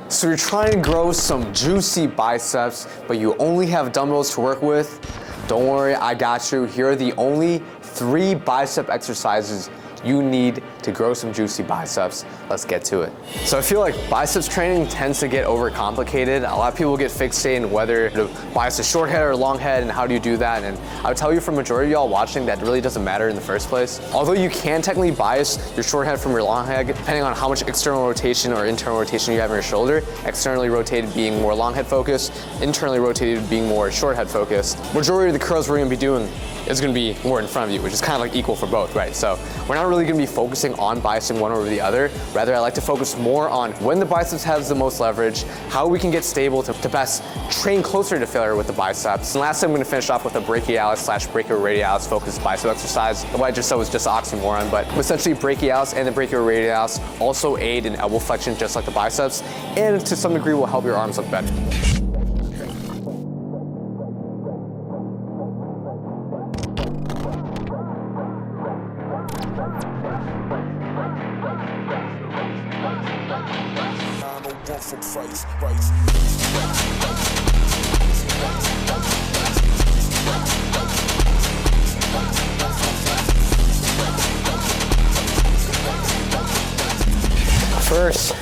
So you're trying to grow some juicy biceps, but you only have dumbbells to work with? Don't worry, I got you. Here are the only 3 bicep exercises you need to grow some juicy biceps. Let's get to it. So I feel like biceps training tends to get overcomplicated. A lot of people get fixated on whether to bias a short head or a long head and how do you do that. And I would tell you, for majority of y'all watching, that really doesn't matter in the first place. Although you can technically bias your short head from your long head depending on how much external rotation or internal rotation you have in your shoulder. Externally rotated being more long head focused, internally rotated being more short head focused. Majority of the curls we're gonna be doing is gonna be more in front of you, which is kind of like equal for both, right? So we're not really gonna be focusing on biasing one over the other. Rather, I like to focus more on when the biceps has the most leverage, how we can get stable to best train closer to failure with the biceps. And lastly, I'm gonna finish off with a brachialis / brachioradialis focused bicep exercise. What I just said was just an oxymoron, but essentially brachialis and the brachioradialis also aid in elbow flexion just like the biceps, and to some degree will help your arms look better. First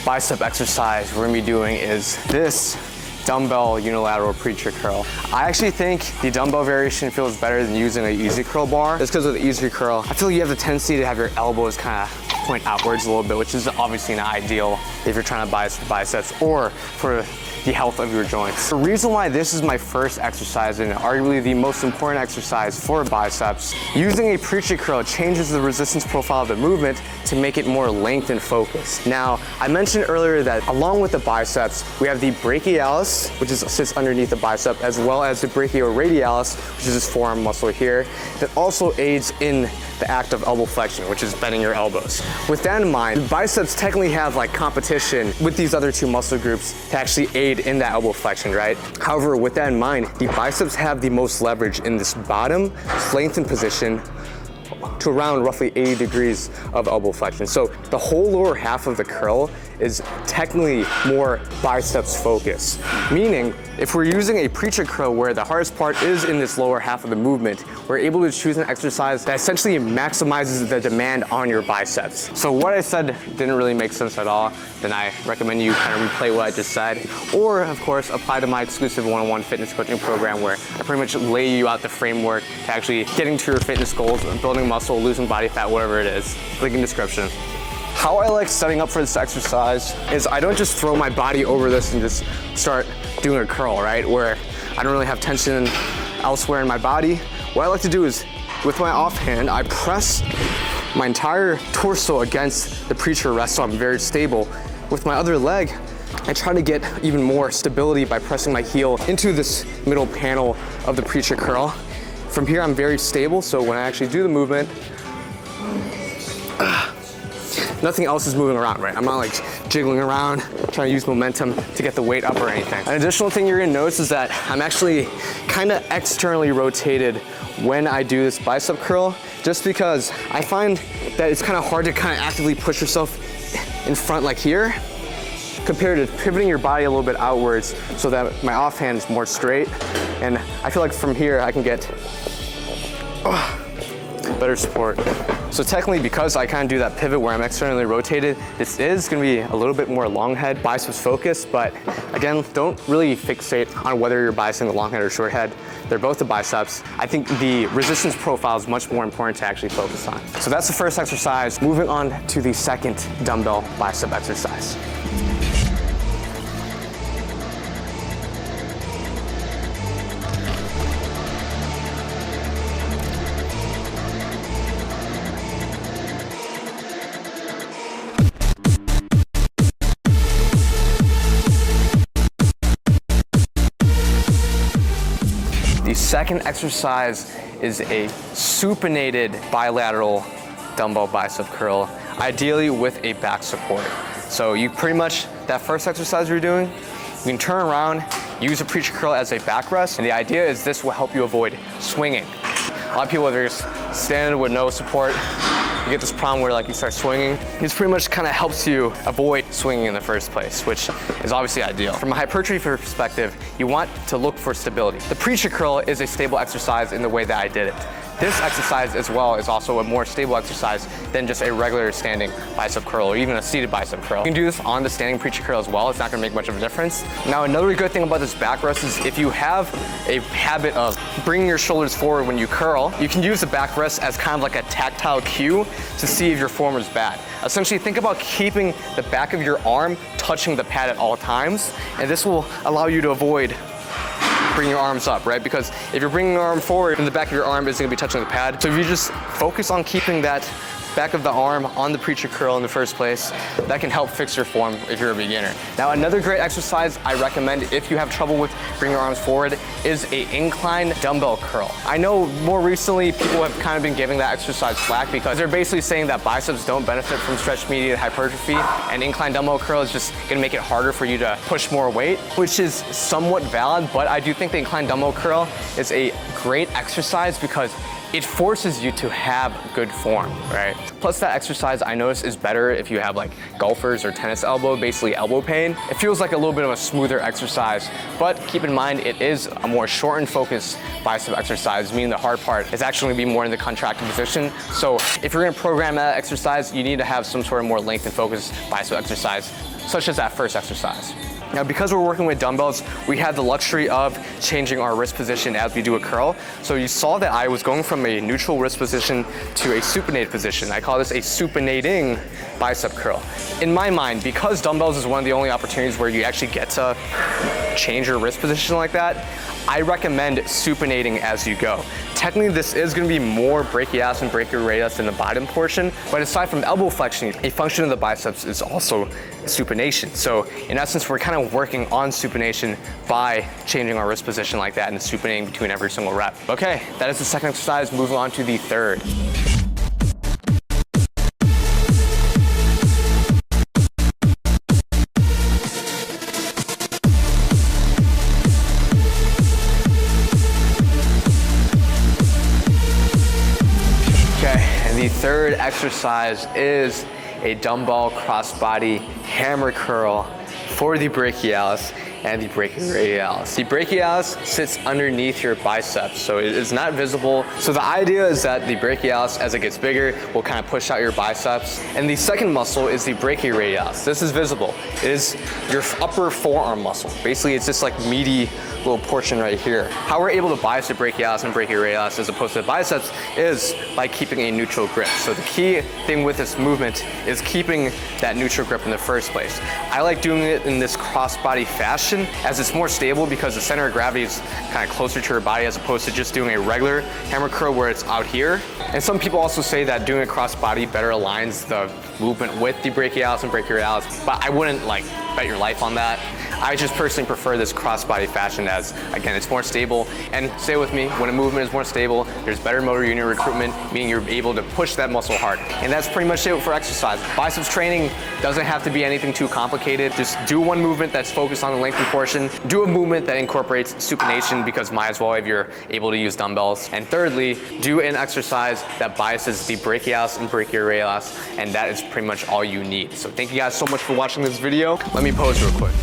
bicep exercise we're gonna be doing is this dumbbell unilateral preacher curl. I actually think the dumbbell variation feels better than using an easy curl bar. It's because with the easy curl, I feel like you have the tendency to have your elbows kind of point outwards a little bit, which is obviously not ideal if you're trying to bias for biceps or for the health of your joints. The reason why this is my first exercise and arguably the most important exercise for biceps, using a preacher curl changes the resistance profile of the movement to make it more length and focused. Now, I mentioned earlier that along with the biceps, we have the brachialis, which sits underneath the bicep, as well as the brachioradialis, which is this forearm muscle here, that also aids in the act of elbow flexion, which is bending your elbows. With that in mind, biceps technically have like competition with these other 2 muscle groups to actually aid in that elbow flexion, right? However, with that in mind, the biceps have the most leverage in this bottom lengthened position to around roughly 80 degrees of elbow flexion. So the whole lower half of the curl is technically more biceps focused. Meaning, if we're using a preacher curl where the hardest part is in this lower half of the movement, we're able to choose an exercise that essentially maximizes the demand on your biceps. So what I said didn't really make sense at all, then I recommend you kind of replay what I just said, or of course, apply to my exclusive one-on-one fitness coaching program where I pretty much lay you out the framework to actually getting to your fitness goals, building muscle, losing body fat, whatever it is. Link in description. How I like setting up for this exercise is I don't just throw my body over this and just start doing a curl, right? Where I don't really have tension elsewhere in my body. What I like to do is, with my offhand, I press my entire torso against the preacher rest so I'm very stable. With my other leg, I try to get even more stability by pressing my heel into this middle panel of the preacher curl. From here, I'm very stable, so when I actually do the movement, nothing else is moving around, right? I'm not like jiggling around, trying to use momentum to get the weight up or anything. An additional thing you're gonna notice is that I'm actually kind of externally rotated when I do this bicep curl, just because I find that it's kind of hard to kind of actively push yourself in front like here, compared to pivoting your body a little bit outwards so that my offhand is more straight. And I feel like from here I can get better support. So technically, because I kind of do that pivot where I'm externally rotated, this is gonna be a little bit more long head, biceps focused, but again, don't really fixate on whether you're biasing the long head or short head. They're both the biceps. I think the resistance profile is much more important to actually focus on. So that's the first exercise. Moving on to the second dumbbell bicep exercise. The second exercise is a supinated bilateral dumbbell bicep curl, ideally with a back support. So you pretty much, that first exercise you're doing, you can turn around, use a preacher curl as a backrest, and the idea is this will help you avoid swinging. A lot of people are just standing with no support, you get this problem where like you start swinging. This pretty much kind of helps you avoid swinging in the first place, which is obviously ideal. From a hypertrophy perspective, you want to look for stability. The preacher curl is a stable exercise in the way that I did it. This exercise as well is also a more stable exercise than just a regular standing bicep curl or even a seated bicep curl. You can do this on the standing preacher curl as well. It's not gonna make much of a difference. Now, another good thing about this back rest is if you have a habit of bringing your shoulders forward when you curl, you can use the back rest as kind of like a tactile cue to see if your form is bad. Essentially, think about keeping the back of your arm touching the pad at all times, and this will allow you to avoid bring your arms up, right? Because if you're bringing your arm forward, then the back of your arm isn't gonna be touching the pad. So if you just focus on keeping that back of the arm on the preacher curl in the first place, that can help fix your form if you're a beginner. Now, another great exercise I recommend if you have trouble with bringing your arms forward is a incline dumbbell curl. I know more recently people have kind of been giving that exercise slack because they're basically saying that biceps don't benefit from stretch-mediated hypertrophy, and incline dumbbell curl is just gonna make it harder for you to push more weight, which is somewhat valid, but I do think the incline dumbbell curl is a great exercise because it forces you to have good form, right? Plus that exercise I noticed is better if you have like golfers or tennis elbow, basically elbow pain. It feels like a little bit of a smoother exercise, but keep in mind it is a more short and focused bicep exercise, meaning the hard part is actually gonna be more in the contracted position. So if you're gonna program that exercise, you need to have some sort of more length and focused bicep exercise, such as that first exercise. Now, because we're working with dumbbells, we have the luxury of changing our wrist position as we do a curl. So you saw that I was going from a neutral wrist position to a supinated position. I call this a supinating bicep curl. In my mind, because dumbbells is one of the only opportunities where you actually get to change your wrist position like that, I recommend supinating as you go. Technically, this is gonna be more brachialis and brachioradius in the bottom portion, but aside from elbow flexion, a function of the biceps is also supination. So in essence, we're kind of working on supination by changing our wrist position like that and supinating between every single rep. Okay, that is the second exercise. Moving on to the third. The third exercise is a dumbbell crossbody hammer curl for the brachialis and the brachioradialis. The brachialis sits underneath your biceps, so it is not visible. So the idea is that the brachialis, as it gets bigger, will kind of push out your biceps. And the second muscle is the brachioradialis. This is visible. It is your upper forearm muscle. Basically, it's this like meaty little portion right here. How we're able to bias the brachialis and brachioradialis as opposed to the biceps is by keeping a neutral grip. So the key thing with this movement is keeping that neutral grip in the first place. I like doing it in this crossbody fashion as it's more stable because the center of gravity is kind of closer to your body as opposed to just doing a regular hammer curl where it's out here. And some people also say that doing a crossbody better aligns the movement with the brachialis and brachioradialis, but I wouldn't like bet your life on that. I just personally prefer this crossbody fashion as, again, it's more stable. And stay with me, when a movement is more stable, there's better motor unit recruitment, meaning you're able to push that muscle hard. And that's pretty much it for exercise. Biceps training doesn't have to be anything too complicated. Just do one movement that's focused on the lengthened portion. Do a movement that incorporates supination because might as well if you're able to use dumbbells. And thirdly, do an exercise that biases the brachialis and brachioradialis, and that is pretty much all you need. So thank you guys so much for watching this video. Let me pose real quick.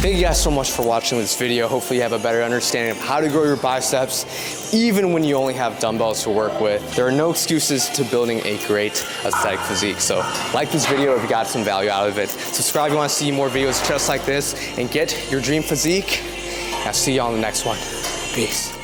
Thank you guys so much for watching this video. Hopefully you have a better understanding of how to grow your biceps, even when you only have dumbbells to work with. There are no excuses to building a great aesthetic physique. So like this video if you got some value out of it. Subscribe if you want to see more videos just like this and get your dream physique. I'll see you on the next one. Peace.